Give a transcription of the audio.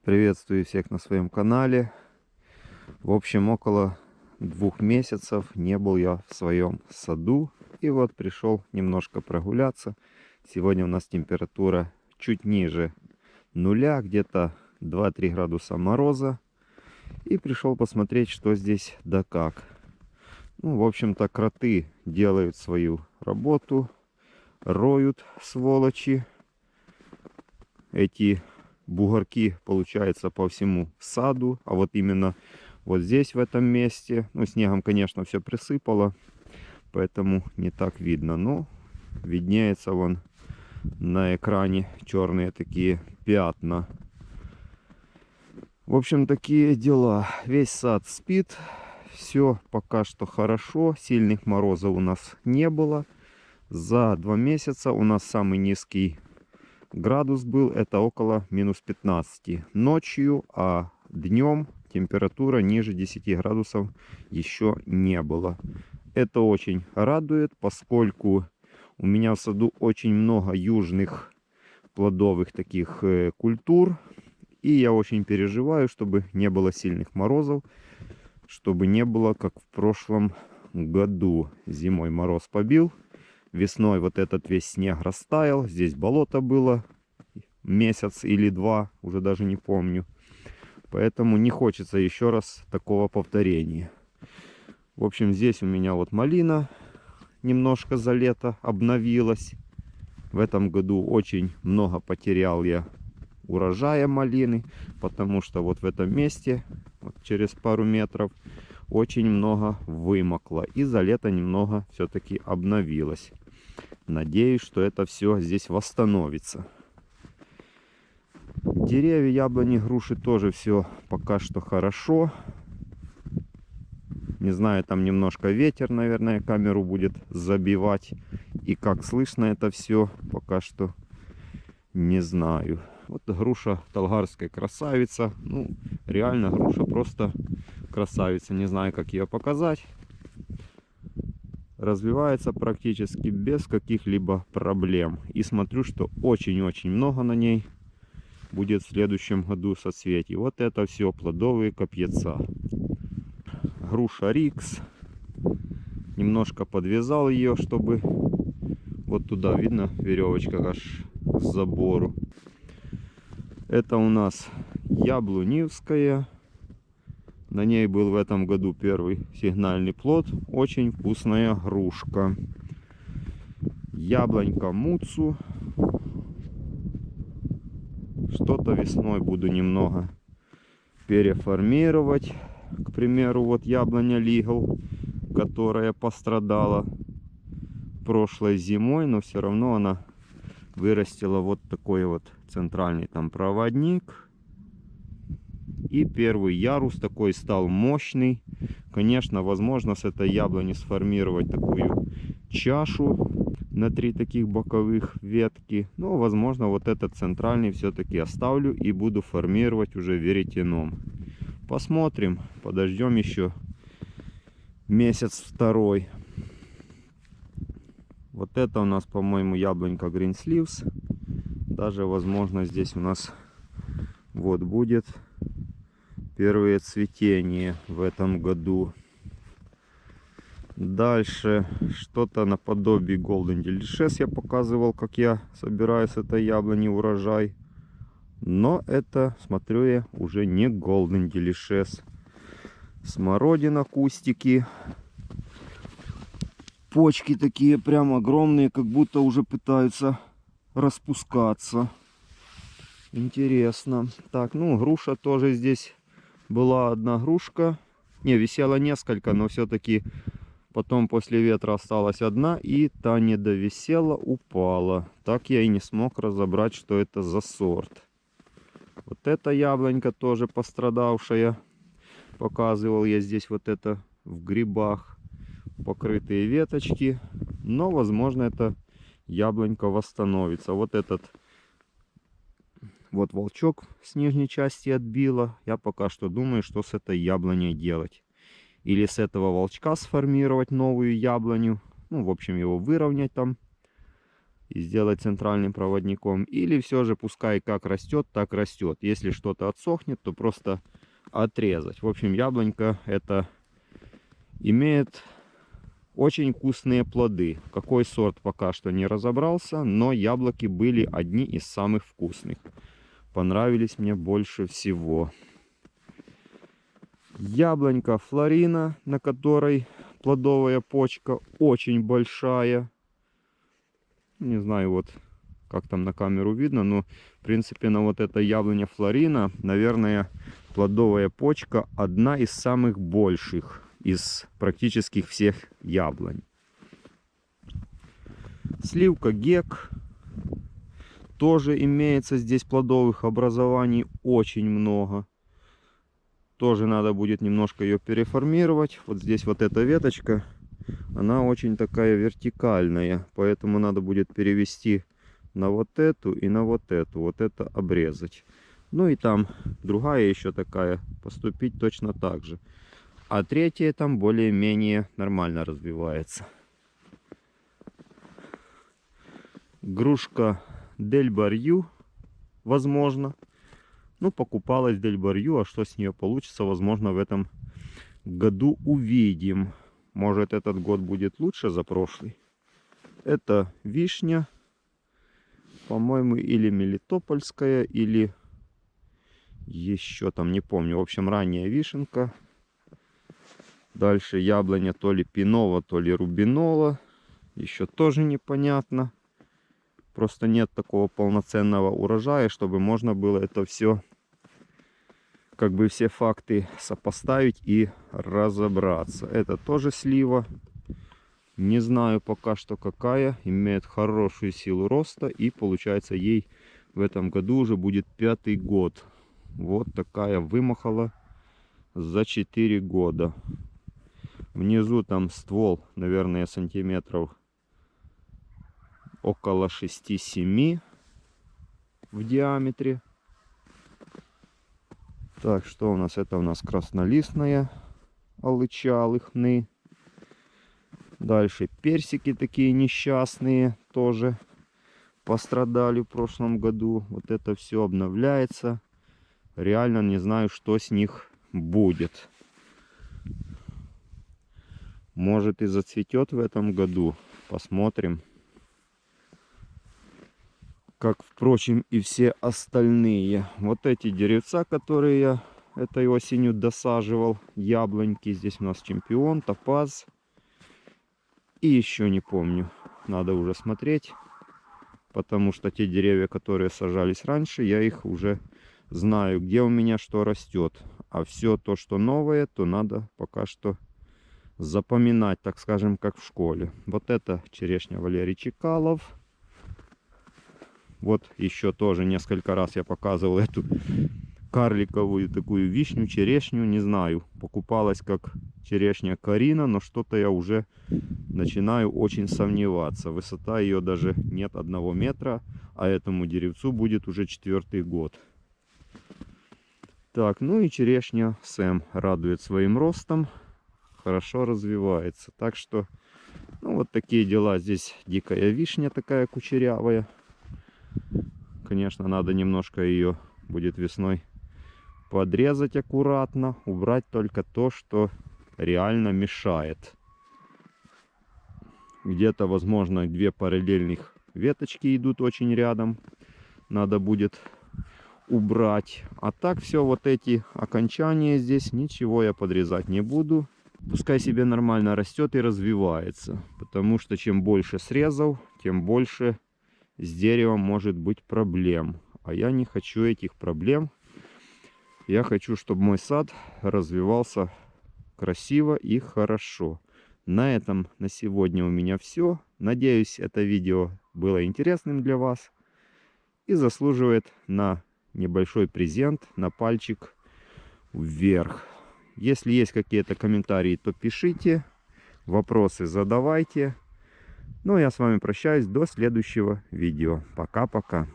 Приветствую всех на своем канале. В общем, около 2 месяцев не был я в своем саду. И вот пришел немножко прогуляться. Сегодня у нас температура чуть ниже нуля, где-то 2-3 градуса мороза. И пришел посмотреть, что здесь да как. Ну, в общем-то, кроты делают свою работу. Роют, сволочи. Эти бугорки, получается, по всему саду. А вот именно вот здесь, в этом месте, ну, снегом, конечно, все присыпало, поэтому не так видно. Но виднеется вон на экране черные такие пятна. В общем, такие дела. Весь сад спит. Все пока что хорошо. Сильных морозов у нас не было. За 2 месяца у нас самый низкий градус был, это около минус 15 ночью, а днем температура ниже 10 градусов еще не было. Это очень радует, поскольку у меня в саду очень много южных плодовых таких культур. И я очень переживаю, чтобы не было сильных морозов, чтобы не было как в прошлом году. Зимой мороз побил. Весной вот этот весь снег растаял. Здесь болото было месяц или два, уже даже не помню. Поэтому не хочется еще раз такого повторения. В общем, здесь у меня вот малина немножко за лето обновилась. В этом году очень много потерял я урожая малины, потому что вот в этом месте, вот через пару метров, очень много вымокло. И за лето немного все-таки обновилось. Надеюсь, что это все здесь восстановится. Деревья, яблони, груши тоже все пока что хорошо. Не знаю, там немножко ветер, наверное, камеру будет забивать. И как слышно это все, пока что не знаю. Вот груша талгарская красавица. Ну, реально груша просто красавица. Не знаю, как ее показать. Развивается практически без каких-либо проблем. И смотрю, что очень-очень много на ней будет в следующем году соцветий. Вот это все плодовые копьяца. Груша Рикс. Немножко подвязал ее, чтобы вот туда, видно, веревочка аж к забору. Это у нас яблоневская. На ней был в этом году первый сигнальный плод. Очень вкусная грушка. Яблонька Муцу. Что-то весной буду немного переформировать. К примеру, вот яблоня Лигл, которая пострадала прошлой зимой, но все равно она вырастила вот такой вот центральный там проводник. И первый ярус такой стал мощный. Конечно, возможно с этой яблони сформировать такую чашу на 3 таких боковых ветки. Но возможно вот этот центральный все-таки оставлю и буду формировать уже веретеном. Посмотрим, подождем еще месяц-второй. Вот это у нас, по-моему, яблонька Green Sleeves. Даже, возможно, здесь у нас вот будет первые цветения в этом году. Дальше что-то наподобие Golden Delicious я показывал, как я собираю с этой яблони урожай. Но это, смотрю я, уже не Golden Delicious. Смородина, кустики. Почки такие прям огромные, как будто уже пытаются распускаться. Интересно. Так, ну груша тоже здесь была одна грушка. Не, висело несколько, но все-таки потом после ветра осталась одна. И та не довисела, упала. Так я и не смог разобрать, что это за сорт. Вот эта яблонька тоже пострадавшая. Показывал я здесь вот это в грибах. Покрытые веточки. Но, возможно, эта яблонька восстановится. Вот этот вот волчок с нижней части отбила. Я пока что думаю, что с этой яблоней делать. Или с этого волчка сформировать новую яблоню. Ну, в общем, его выровнять там. и сделать центральным проводником. Или все же пускай как растет, так растет. Если что-то отсохнет, то просто отрезать. В общем, яблонька это имеет очень вкусные плоды. Какой сорт пока что не разобрался, но яблоки были одни из самых вкусных. Понравились мне больше всего. Яблонька Флорина, на которой плодовая почка очень большая. Не знаю, вот как там на камеру видно, но в принципе на вот этой яблоне Флорина, наверное, плодовая почка одна из самых больших из практически всех яблонь. Сливка Гек. Тоже имеется здесь плодовых образований очень много. Тоже надо будет немножко ее переформировать. Вот здесь вот эта веточка, она очень такая вертикальная. Поэтому надо будет перевести на вот эту и на вот эту. Вот это обрезать. Ну и там другая еще такая. Поступить точно так же. А третья там более-менее нормально развивается. Грушка Дель Барью, возможно. Ну, покупалась Дель Барью, а что с нее получится, возможно, в этом году увидим. Может, этот год будет лучше за прошлый. Это вишня, по-моему, или мелитопольская, или еще там, не помню. В общем, ранняя вишенка. Дальше яблоня то ли пинова, то ли рубинола. Еще тоже непонятно. Просто нет такого полноценного урожая, чтобы можно было это все, как бы все факты сопоставить и разобраться. Это тоже слива. Не знаю пока что какая. Имеет хорошую силу роста. И получается ей в этом году уже будет 5-й год. Вот такая вымахала за 4 года. Внизу там ствол, наверное, сантиметров около 6-7 в диаметре. Так, что у нас? Это у нас краснолистная алыча лыхны. Дальше персики такие несчастные тоже пострадали в прошлом году. Вот это все обновляется. Реально не знаю, что с них будет. Может и зацветет в этом году. Посмотрим. Как, впрочем, и все остальные. Вот эти деревца, которые я этой осенью досаживал. Яблоньки. Здесь у нас чемпион, топаз. И еще не помню. Надо уже смотреть. Потому что те деревья, которые сажались раньше, я их уже знаю, где у меня что растет. А все то, что новое, то надо пока что запоминать, так скажем, как в школе. Вот это черешня Валерий Чекалов. Вот еще тоже несколько раз я показывал эту карликовую такую вишню, черешню. Не знаю, покупалась как черешня Карина, но что-то я уже начинаю очень сомневаться. Высота ее даже нет 1 метра, а этому деревцу будет уже 4-й год. Так, ну и черешня Сэм радует своим ростом. Хорошо развивается. Так что, ну вот такие дела. Здесь дикая вишня такая кучерявая. Конечно, надо немножко ее будет весной подрезать аккуратно. Убрать только то, что реально мешает. Где-то, возможно, 2 параллельных веточки идут очень рядом. Надо будет убрать. А так все вот эти окончания здесь, ничего я подрезать не буду. Пускай себе нормально растет и развивается. Потому что чем больше срезов, тем больше с деревом может быть проблем. А я не хочу этих проблем. Я хочу, чтобы мой сад развивался красиво и хорошо. На этом на сегодня у меня все. Надеюсь, это видео было интересным для вас. И заслуживает на небольшой презент, на пальчик вверх. Если есть какие-то комментарии, то пишите. Вопросы задавайте. Ну, я с вами прощаюсь до следующего видео. Пока-пока.